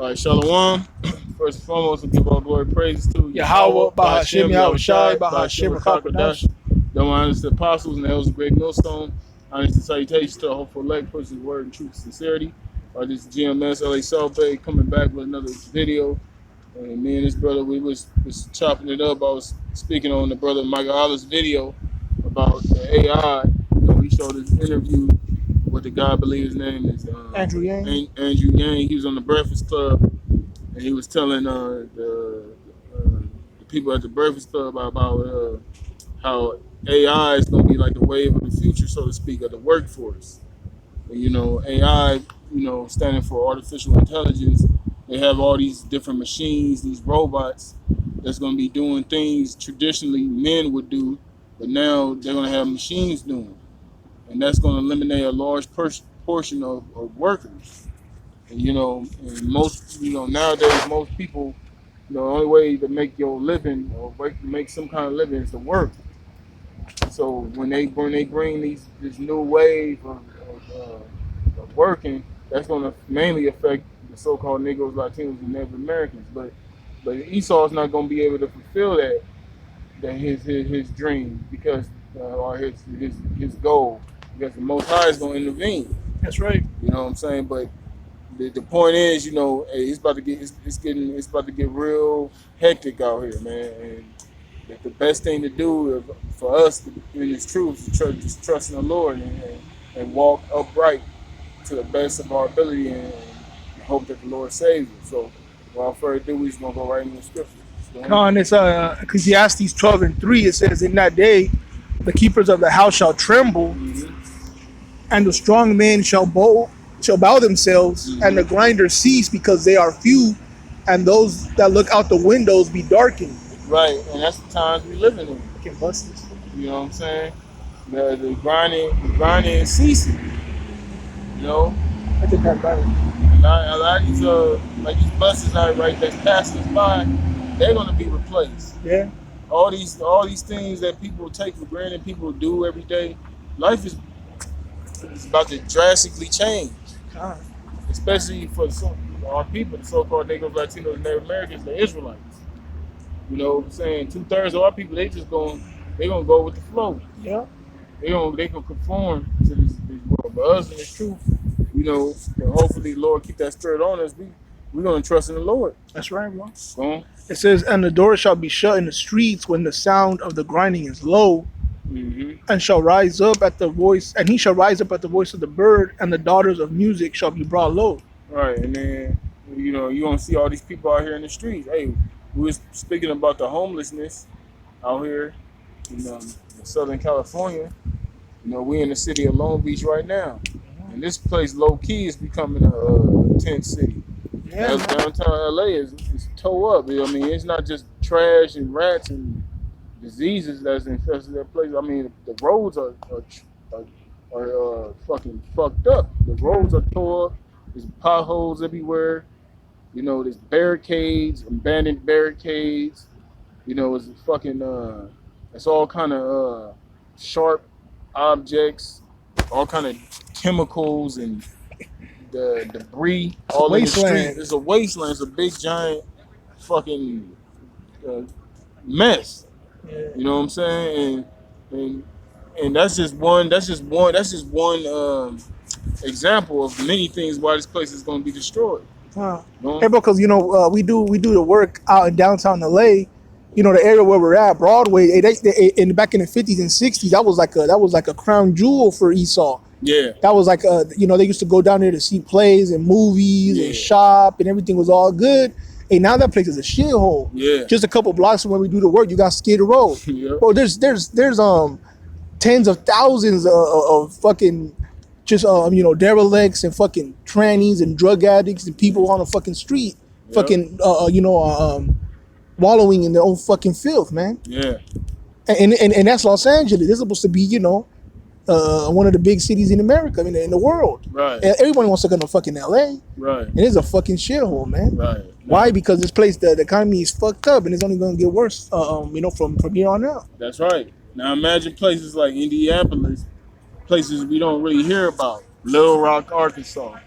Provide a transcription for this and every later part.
All right, Shalom. First and foremost, we give all glory and praises to Yahweh, Bahashim, Yahushai, Bahashim, Bahashim, Rakakadash. Rakakadash. Don't honors the apostles and the elders of Great Millstone. Honors the salutations to a hopeful elect, person of word and truth and sincerity. This is GMS LA South Bay coming back with another video. And me and this brother, we was chopping it up. I was speaking on the brother Michael Hollis video about the AI. He showed his interview with the guy, I believe his name is Andrew Yang. Andrew Yang. He was on the Breakfast Club, and he was telling the people at the Breakfast Club about how AI is going to be like the wave of the future, so to speak, of the workforce. And, AI, standing for artificial intelligence. They have all these different machines, these robots that's going to be doing things traditionally men would do, but now they're going to have machines doing, and that's going to eliminate a large portion of workers. And most, nowadays most people, the only way to make your living or make some kind of living is to work. So when they bring this new wave of working, that's going to mainly affect the so-called Negroes, Latinos, and Native Americans. But Esau's not going to be able to fulfill that his dream because or his goal, because the Most High is going to intervene. That's right. You know what I'm saying? But the point is, hey, it's about to get real hectic out here, man. And the best thing to do for us in this truth is trust in the Lord and walk upright to the best of our ability and hope that the Lord saves us. So without further ado, we're just gonna go right into the scripture. On this Ecclesiastes 12:3, it says, "In that day, the keepers of the house shall tremble, and the strong men shall bow themselves, and the grinders cease because they are few, and those that look out the windows be darkened." Right, and that's the times we living in. I can bust this. You know what I'm saying? The grinding is ceasing. I think that's better. A lot of these like these buses out right that's passing us by, they're gonna be replaced. Yeah. All these things that people take for granted, people do every day. Life is about to drastically change, especially for our people, the so-called Negroes, Latinos, and Native Americans, the Israelites. You know what I'm saying? 2/3 of our people, they gonna go with the flow. Yeah. They gonna conform to this world. But us in this truth, and hopefully the Lord keep that spirit on us. We're gonna trust in the Lord. That's right, bro. Go on. It says, "And the door shall be shut in the streets when the sound of the grinding is low, and shall rise up at the voice, and he shall rise up at the voice of the bird, and the daughters of music shall be brought low." Right, and then you're gonna see all these people out here in the streets. Hey, we was speaking about the homelessness out here in Southern California. We in the city of Long Beach right now, and this place low key is becoming a tent city. Yeah, downtown LA is toe up. I mean, it's not just trash and rats and diseases that's infested that place. I mean, the roads are fucking fucked up. The roads are tore up. There's potholes everywhere. There's barricades, abandoned barricades. It's fucking it's all kind of sharp objects, all kind of chemicals and the debris all in the street. It's a wasteland. It's a big giant fucking mess. Yeah. You know what I'm saying? And that's just one example of many things why this place is going to be destroyed. Hey, bro, because we do the work out in downtown LA. The area where we're at, Broadway. They back in the 50s and 60s, that was like a crown jewel for Esau. Yeah. That was like they used to go down there to see plays and movies and shop, and everything was all good. Hey, now that place is a shithole. Yeah. Just a couple blocks from where we do the work, you got Skid Row. Yeah. Bro, there's tens of thousands of fucking just derelicts and fucking trannies and drug addicts and people on the fucking street, fucking wallowing in their own fucking filth, man. Yeah. And that's Los Angeles. This is supposed to be, one of the big cities in America, in the world. Right. And everybody wants to go to fucking LA. Right. And it's a fucking shithole, man. Right. Why? Because this place, the economy is fucked up, and it's only going to get worse, from here on out. That's right. Now imagine places like Indianapolis, places we don't really hear about. Little Rock, Arkansas,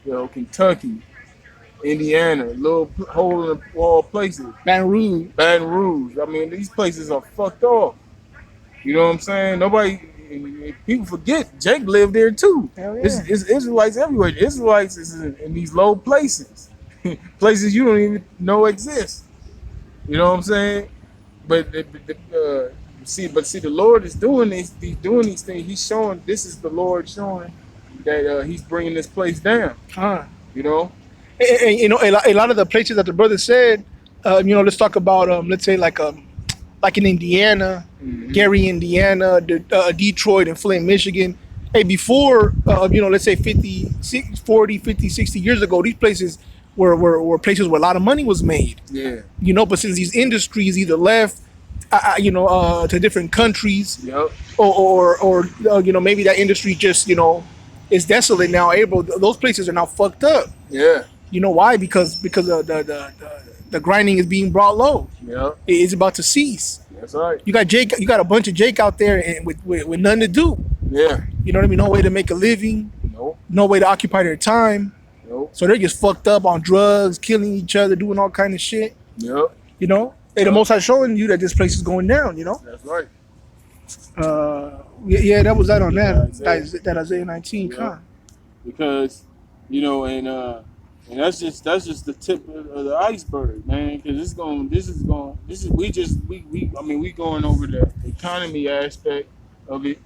Kentucky, Indiana, little hole in the wall places. Baton Rouge. Baton Rouge. I mean, these places are fucked off. You know what I'm saying? People forget Jake lived there too. Hell yeah. It's Israelites everywhere. The Israelites is in these low places, places you don't even know exist. You know what I'm saying? But see, the Lord is doing doing these things. He's showing. This is the Lord showing that He's bringing this place down. Huh. You know? And, you know, a lot of the places that the brother said, you know, let's talk about, let's say like in Indiana, Gary, Indiana, Detroit, and Flint, Michigan. Hey, before, you know, let's say 40, 50, 60 years ago, these places were places where a lot of money was made. Yeah. You know, but since these industries either left, you know, to different countries, Yep. or you know, maybe that industry just, you know, is desolate now. Those places are now fucked up. Yeah. You know why? Because of the grinding is being brought low. Yep. It's about to cease. That's right. You got Jake. You got a bunch of Jake out there and with nothing to do. Yeah. You know what I mean? No way to make a living. Nope. No way to occupy their time. Nope. So they're just fucked up on drugs, killing each other, doing all kind of shit. Yep. You know? And the Most High showing you that this place is going down. You know? That's right. Yeah, that was that on that. Isaiah. That Isaiah 19. Yeah. Con. Because you know, and that's just the tip of the iceberg, man. Because we going over the economy aspect of it,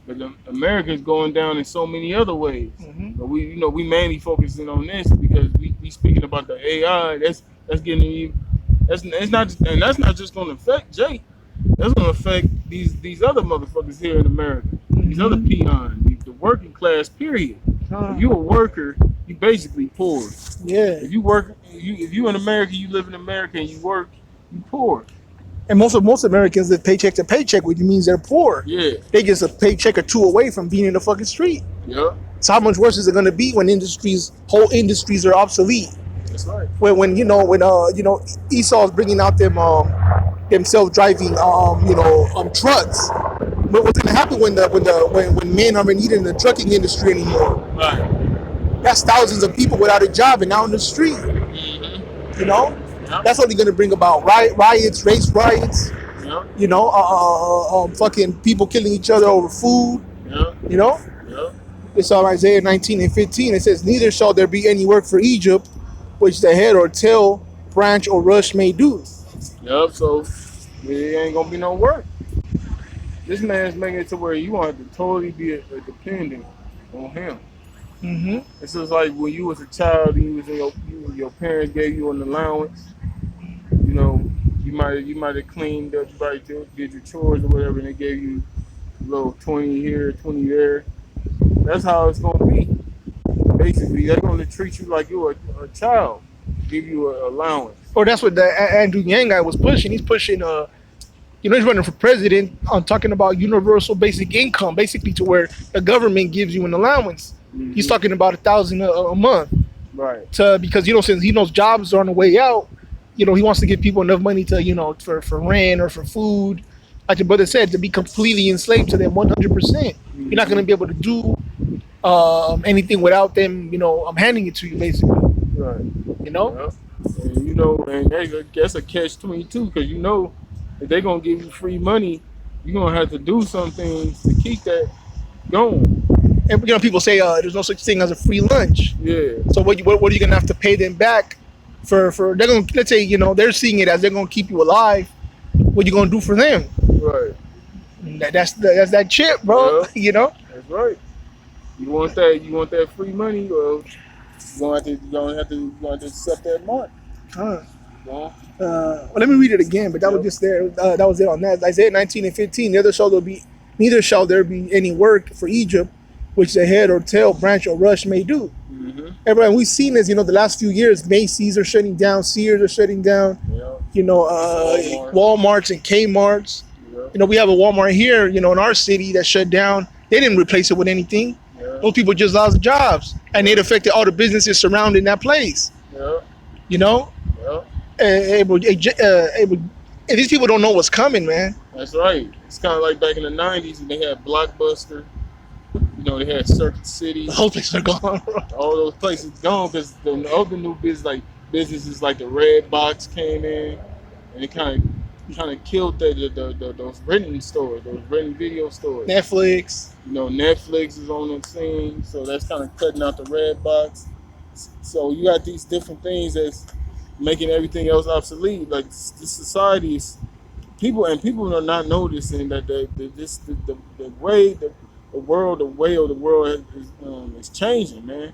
but America's going down in so many other ways. Mm-hmm. But we mainly focusing on this because we speaking about the AI. That's getting even. That's not just going to affect Jake. That's going to affect these other motherfuckers here in America. These other peons, the working class. Period. If you a worker, you basically poor. Yeah. If you in America, you live in America and you work, you poor. And most Americans live paycheck to paycheck, which means they're poor. Yeah. They just a paycheck or two away from being in the fucking street. Yeah. So how much worse is it going to be when whole industries are obsolete? That's right. When Esau's bringing out them self-driving trucks. But what's going to happen when men aren't needed in the trucking industry anymore? Right. That's thousands of people without a job and out in the street. Mm-hmm. You know, Yep. that's only going to bring about riots, race riots. Yep. You know, fucking people killing each other over food. Yep. You know, Yep. it's on Isaiah 19 and 15. It says, "Neither shall there be any work for Egypt, which the head or tail, branch or rush may do." Yep. So it ain't gonna be no work. This man's making it to where you want to totally be a dependent on him. Mm-hmm. It's just like when you was a child and your parents gave you an allowance. You know, you might have cleaned up, you might did your chores or whatever, and they gave you a little 20 here, 20 there. That's how it's gonna be. Basically, they're gonna treat you like you're a child, give you an allowance. Or that's what the Andrew Yang guy was pushing. He's pushing, he's running for president on talking about universal basic income, basically to where the government gives you an allowance. Mm-hmm. He's talking about $1,000 a month. Right. Because since he knows jobs are on the way out, he wants to give people enough money to for rent or for food. Like the brother said, to be completely enslaved to them 100%. Mm-hmm. You're not going to be able to do anything without them, I'm handing it to you, basically. Right. You know? Yep. And that's a catch-22 because if they're gonna give you free money, you're gonna have to do some things to keep that going. And people say there's no such thing as a free lunch. Yeah. So what are you gonna have to pay them back for? They're gonna, let's say they're seeing it as they're gonna keep you alive. What you gonna do for them? Right. That's that chip, bro. Yeah. That's right. You want that free money? Well, you're gonna have to accept that mark. Huh. Well, let me read it again. But that was just there. That was it on that. Isaiah 19 and 15. Neither shall there be any work for Egypt, which the head or tail, branch or rush may do. mm-hmm. Everyone, we've seen this. The last few years, Macy's are shutting down, Sears are shutting down. Yeah. Walmarts and Kmart's. Yeah. We have a Walmart here, in our city that shut down. They didn't replace it with anything. Yeah. Those people just lost jobs, and it affected all the businesses surrounding that place. Yeah. Yeah. And these people don't know what's coming, man. That's right. It's kind of like back in the 90s when they had Blockbuster. You know, they had Circuit City. The whole place are gone, bro. All those places gone because the other new businesses like the Red Box came in, and it kind of killed those renting stores, those renting video stores. Netflix. You know, Netflix is on the scene, so that's kind of cutting out the Red Box. So you got these different things that's making everything else obsolete. Like this society is people are not noticing that the way the world of the world is changing, man.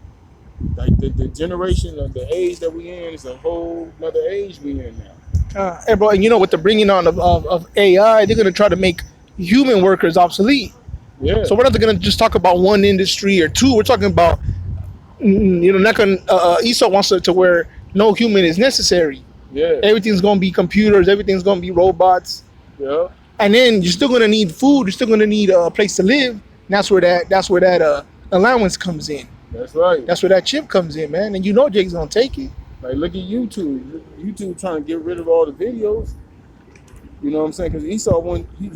Like the generation of the age that we in is a whole another age we in now. Hey, bro, and you know, with the bringing on of AI, they're gonna try to make human workers obsolete. Yeah. So we're not gonna just talk about one industry or two. We're talking about, you know, not gonna. Esau wants it to where no human is necessary. Yeah. Everything's gonna be computers. Everything's gonna be robots. Yeah. And then you're still gonna need food. You're still gonna need a place to live. And that's where that allowance comes in. That's right. That's where that chip comes in, man. And you know Jake's gonna take it. Like, look at YouTube. YouTube trying to get rid of all the videos. You know what I'm saying? Because Esau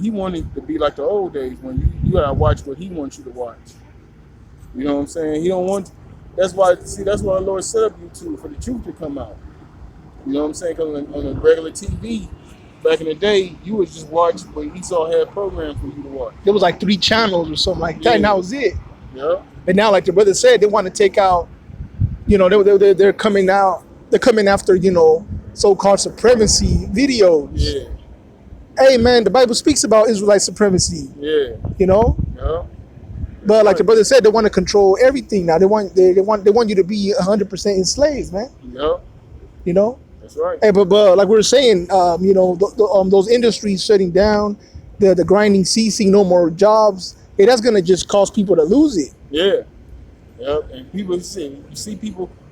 he wanted to be like the old days when you gotta watch what he wants you to watch. You know what I'm saying? He don't want. That's why the Lord set up YouTube for the truth to come out. You know what I'm saying? Because on a regular TV, back in the day, you would just watch what Esau had programmed for you to watch. There was like 3 channels or something like that, Yeah. and that was it. Yeah. But now, like the brother said, they want to take out. You know, they're coming out. They're coming after, you know, so-called supremacy videos. Yeah. Hey, man, the Bible speaks about Israelite supremacy. Yeah. You know. Yeah. But like the brother said, they want to control everything now. They want you to be 100% enslaved, man. Yeah. You know. That's right. Hey, but like we were saying, you know, those industries shutting down, the grinding ceasing, no more jobs. Hey, that's gonna just cause people to lose it. Yeah. Yep. And people see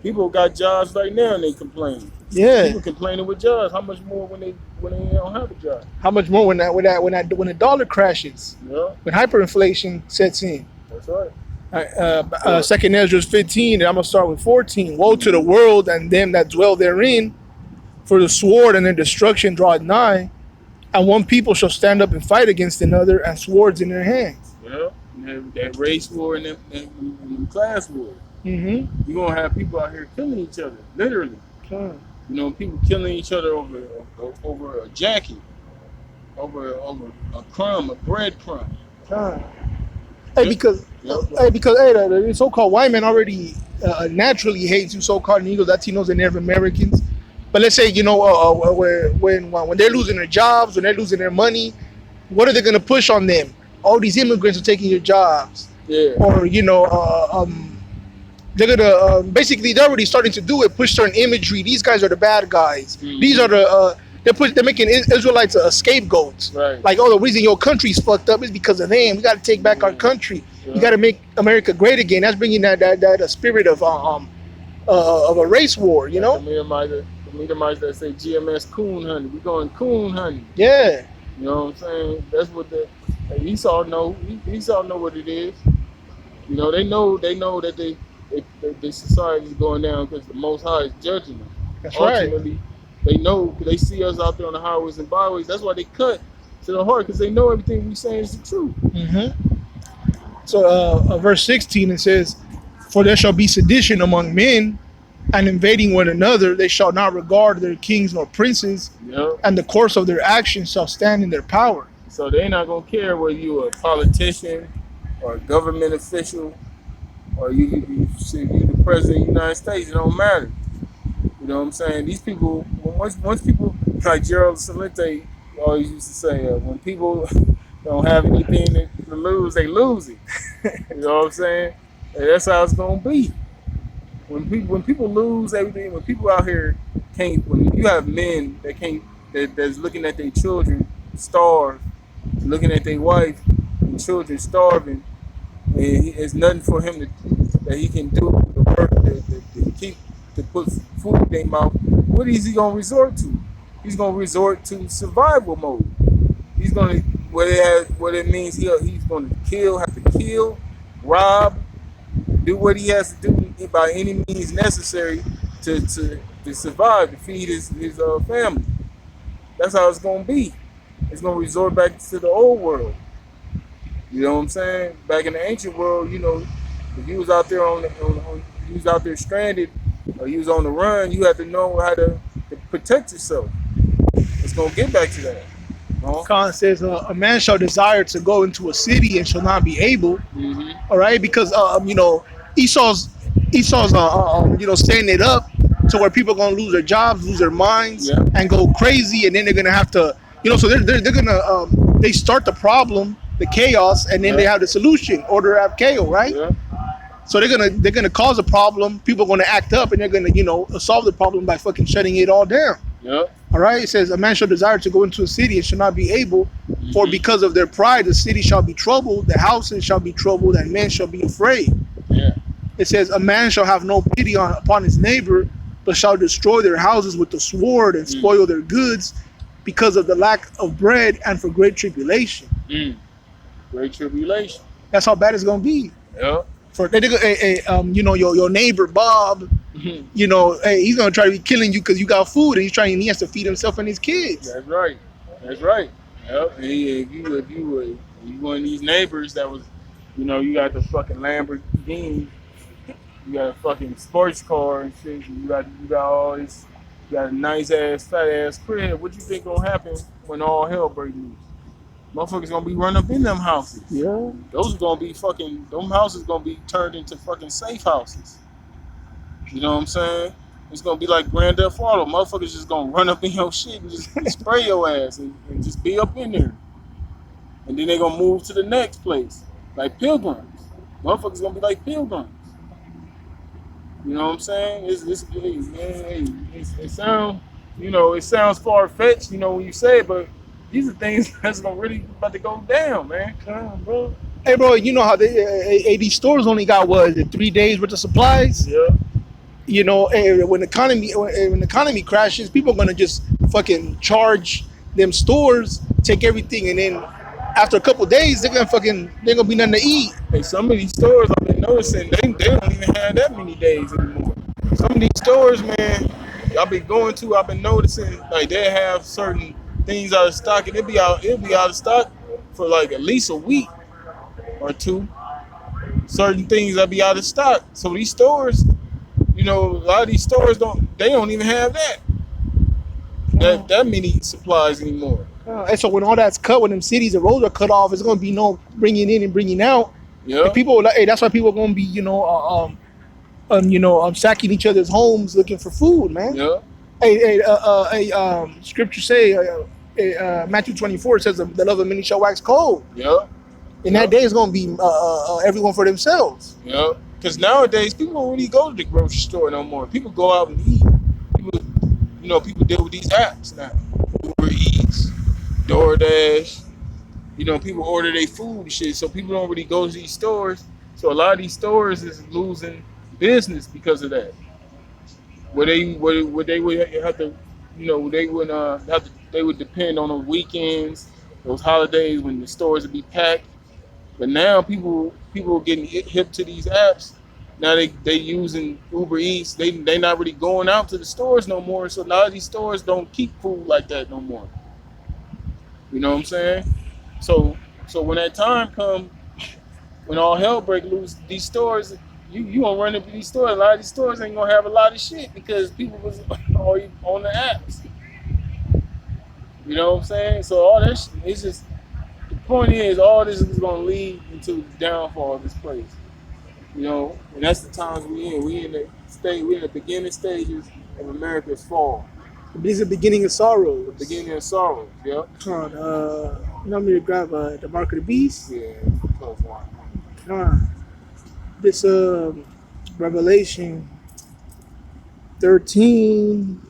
people got jobs right now and they complain. Yeah. People complaining with jobs. How much more when they don't have a job? How much more when the dollar crashes, Yeah. when hyperinflation sets in. That's right. 2nd Ezra 15, and I'm gonna start with 14. Woe to the world and them that dwell therein, for the sword and their destruction draweth nigh, and one people shall stand up and fight against another, and swords in their hands. Yeah. And that race war and them class war. Mm-hmm. You're gonna have people out here killing each other, literally. You know, people killing each other over a jacket, over a crumb, a bread crumb. Hey, because the so-called white man already naturally hates you so-called Negroes, Latinos, and Native Americans. But let's say, you know, when they're losing their jobs, when they're losing their money, what are they going to push on them? All these immigrants are taking your jobs. Yeah. Or, you know, they're going to, basically, they're already starting to do it, push certain imagery. These guys are the bad guys. Mm-hmm. These are they're making Israelites scapegoats. Right. Like, oh, the reason your country's fucked up is because of them. We got to take back our country. Yeah. We got to make America great again. That's bringing that spirit of a race war, you know? The Edomites that say GMS coon hunting. We going coon hunting. Yeah. You know what I'm saying? That's what Esau know. Esau know what it is. You know, they know that the society is going down because the Most High is judging them. That's Ultimately, right. they know, they see us out there on the highways and byways. That's why they cut to the heart, because they know everything we saying is the truth. Mm-hmm. So, verse 16, it says, "For there shall be sedition among men, and invading one another. They shall not regard their kings nor princes, Yep. and the course of their actions shall stand in their power." So they're not gonna care whether you're a politician or a government official or you the president of the United States. It don't matter. You know what I'm saying? These people, once people like Gerald Celente always used to say, when people don't have anything to lose, they lose it. You know what I'm saying? And that's how it's gonna be. When people lose everything, when people out here can't, when you have men that's looking at their children starve, looking at their wife and children starving, and it's nothing for him that he can do the work to put food in their mouth. What is he gonna resort to? He's gonna resort to survival mode. He's gonna what it means he's gonna have to kill, rob, do what he has to do by any means necessary to survive, to feed his family. That's how it's gonna be. It's gonna resort back to the old world. You know what I'm saying? Back in the ancient world, you know, if you was out there you was out there stranded, or you was on the run, you had to know how to protect yourself. It's gonna get back to that. No? Khan says, a man shall desire to go into a city and shall not be able. Mm-hmm. All right, because you know, Esau's you know, setting it up to where people are gonna lose their jobs, lose their minds, Yeah. and go crazy, and then they're gonna have to, you know, so they're gonna they start the problem, the chaos, and then they Yeah. have the solution, order of chaos, right? Yeah. So they're gonna cause a problem. People are gonna act up, and they're gonna, you know, solve the problem by fucking shutting it all down. Yeah. All right. It says, a man shall desire to go into a city and shall not be able, for Mhm. because of their pride, the city shall be troubled, the houses shall be troubled, and men shall be afraid. Yeah. It says, a man shall have no pity upon his neighbor, but shall destroy their houses with the sword and spoil their goods because of the lack of bread and for great tribulation. Mm. Great tribulation. That's how bad it's gonna be. Yeah. For you know, your neighbor Bob, Mhm. you know, hey, he's gonna try to be killing you because you got food, and he has to feed himself and his kids. That's right. That's right. Yep. And if you one of these neighbors that was, you know, you got the fucking Lamborghini, you got a fucking sports car and shit, and you got all this, you got a nice ass fat ass crib. What you think gonna happen when all hell breaks loose? Motherfuckers gonna be running up in them houses. Yeah. Those are gonna be fucking. Them houses gonna be turned into fucking safe houses. You know what I'm saying? It's gonna be like Grand Theft Auto. Motherfuckers just gonna run up in your shit and just spray your ass and just be up in there. And then they gonna move to the next place, like pilgrims. Motherfuckers gonna be like pilgrims. You know what I'm saying? It sound, you know, it sounds far fetched, you know, when you say it, but these are things that's gonna really about to go down, man. Come on, bro. Hey, bro, you know how these stores only got what, is it, 3 days worth of supplies? Yeah. You know, when the economy crashes, people are gonna just fucking charge them stores, take everything, and then after a couple days, they're gonna be nothing to eat. Hey, some of these stores I've been noticing they don't even have that many days anymore. Some of these stores, man, I've been noticing like they have certain things out of stock, and it'll be out of stock for like at least a week or two. Certain things that'll be out of stock. So these stores, you know, a lot of these stores don't even have that many supplies anymore. And so when all that's cut, when them cities and roads are cut off, it's gonna be no bringing in and bringing out. Yeah. And people, hey, that's why people are gonna be, sacking each other's homes looking for food, man. Yeah. Scripture say, Matthew 24 says, the love of many shall wax cold. Yeah. And that day is gonna be everyone for themselves. Yeah. Because nowadays people don't really go to the grocery store no more. People go out and eat. People deal with these apps now. Uber Eats, DoorDash. You know, people order their food and shit, so people don't really go to these stores. So a lot of these stores is losing business because of that. Where they would have to, you know, they would depend on the weekends, those holidays when the stores would be packed. But now people are getting hip to these apps. Now they using Uber Eats. They not really going out to the stores no more. So a lot of these stores don't keep food like that no more. You know what I'm saying? So when that time come, when all hell break loose, these stores, you gonna run into these stores. A lot of these stores ain't gonna have a lot of shit because people was already on the apps. You know what I'm saying? So all that shit, it's just, the point is, all this is gonna lead into the downfall of this place. You know, and that's the times we in. We in the beginning stages of America's fall. This is the beginning of sorrow. The beginning of sorrow. Yep. Come on, you want me to grab the Mark of the Beast? Yeah. Close one. Come on. This Revelation 13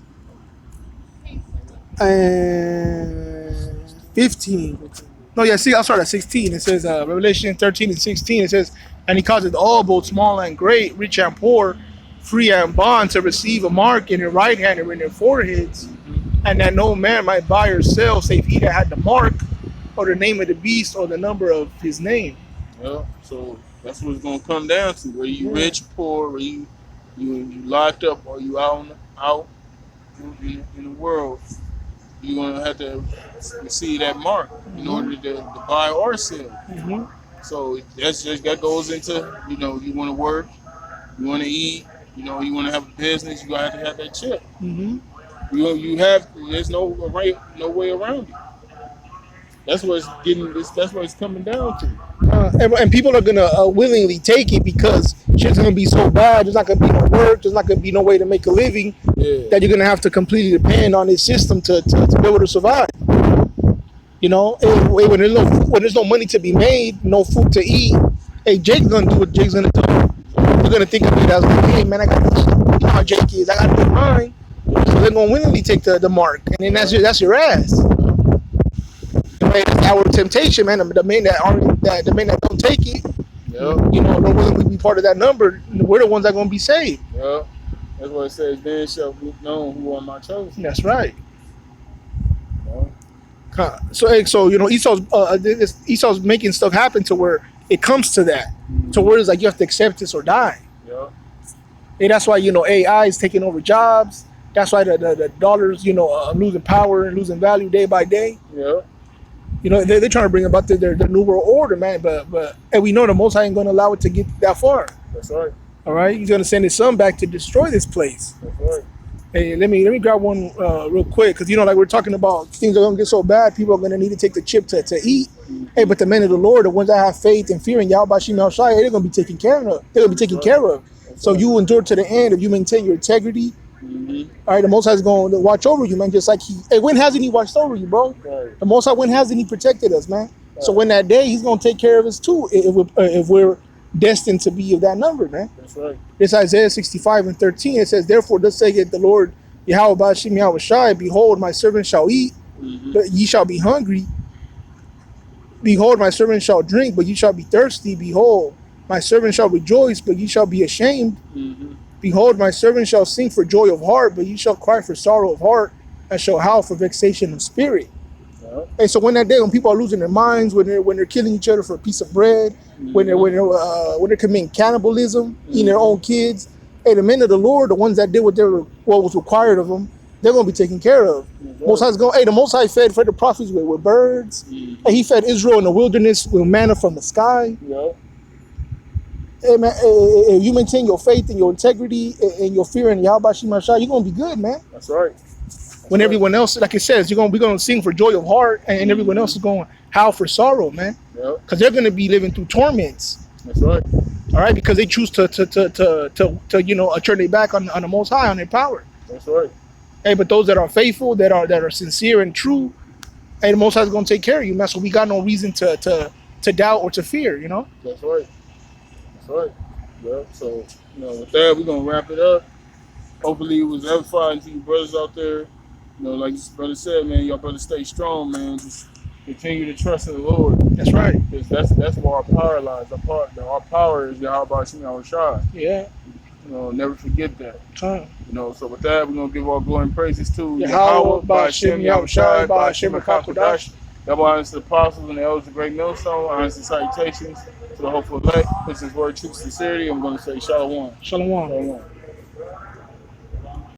and 15. No, yeah, see, I'll start at 16. It says, Revelation 13 and 16, it says, and he causeth all, both small and great, rich and poor, free and bond, to receive a mark in their right hand or in their foreheads, and that no man might buy or sell, save he that had the mark, or the name of the beast, or the number of his name. Yeah, so that's what it's gonna come down to. Whether you rich, poor, or you locked up, or you out in the world, you're gonna have to receive that mark in order to buy or sell. Mm-hmm. So that goes into, you know, you want to work, you want to eat, you know, you want to have a business, you gotta have to have that chip. Hmm. You have, there's no way around it. That's what it's getting. That's what it's coming down to. And people are gonna willingly take it because shit's gonna be so bad. There's not gonna be no work. There's not gonna be no way to make a living. Yeah. That you're gonna have to completely depend on this system to be able to survive. You know, when there's no money to be made, no food to eat. Hey, Jake's gonna do what Jake's gonna do. You're gonna think of it as like, hey man, I got to eat. You know how Jake is. I got to do mine. So they're gonna willingly take the mark, and then that's your ass. Man, it's our temptation, man. The men that don't take it, Yep. you know, don't willingly be part of that number. We're the ones that are gonna be saved. Yep. That's what it says. Then shall be known who are my chosen. That's right. You know? So you know, Esau's making stuff happen to where it comes to that, to where it's like you have to accept this or die. Yep. And that's why, you know, AI is taking over jobs. That's why the dollars, you know, losing power and losing value day by day. Yep. You know, they're trying to bring about their new world order, man. But and we know the Most High ain't going to allow it to get that far. That's right. All right, He's going to send His Son back to destroy this place. That's right. Hey, let me grab one real quick, because you know, like we're talking about, things are going to get so bad, people are going to need to take the chip to eat. Hey, but the men of the Lord, the ones that have faith and fear in Yahweh Shem Yahushua, they're going to be taken care of. They're going to be taken care of. So you endure to the end if you maintain your integrity. All right, the Most High is going to watch over you, man. Just like when hasn't He watched over you, bro? Right. The Most High, when hasn't He protected us, man? So when that day, He's going to take care of us too, if we're destined to be of that number, man. That's right. It's Isaiah 65:13. It says, "Therefore, thus saith the Lord Yahweh Ba'ashem Yahushai, behold, my servant shall eat, but ye shall be hungry. Behold, my servant shall drink, but ye shall be thirsty. Behold, my servant shall rejoice, but ye shall be ashamed. Behold, my servant shall sing for joy of heart, but ye shall cry for sorrow of heart, and shall howl for vexation of spirit." Yep. And so when that day, when people are losing their minds, when they're killing each other for a piece of bread, when they're committing cannibalism, eating their own kids, hey, the men of the Lord, the ones that did what was required of them, they're going to be taken care of. Most High's going. Hey, the Most High fed the prophets with birds. And He fed Israel in the wilderness with manna from the sky. Yep. Hey man, if you maintain your faith and your integrity and your fear in Yahweh Shem Yahushua, you're going to be good, man. That's right. When everyone else, like it says, we're going to sing for joy of heart, and everyone else is going to howl for sorrow, man. Yep. Because they're going to be living through torments. That's right. All right, because they choose to you know, turn their back on the Most High, on their power. That's right. Hey, but those that are faithful, that are sincere and true, hey, the Most High is going to take care of you, man. So we got no reason to doubt or to fear, you know. That's right. That's right. Yep. So, you know, with that, we're gonna wrap it up. Hopefully, it was edifying to you brothers out there. You know, like this brother said, man, y'all better stay strong, man. Just continue to trust in the Lord. That's right. Because that's where our power lies. Our power is Yahweh Shem Yahushua. Yeah. You know, never forget that. Huh. You know, so with that, we're gonna give all glory and praises to Yahweh, Ba'ashem Yahushua, Ba'ashem HaKadosh. Double honors to the apostles and the elders of the great millstone. Honors and salutations to the hopeful elect. This is word, truth, sincerity. I'm going to say shalom. Shalom. Shalom.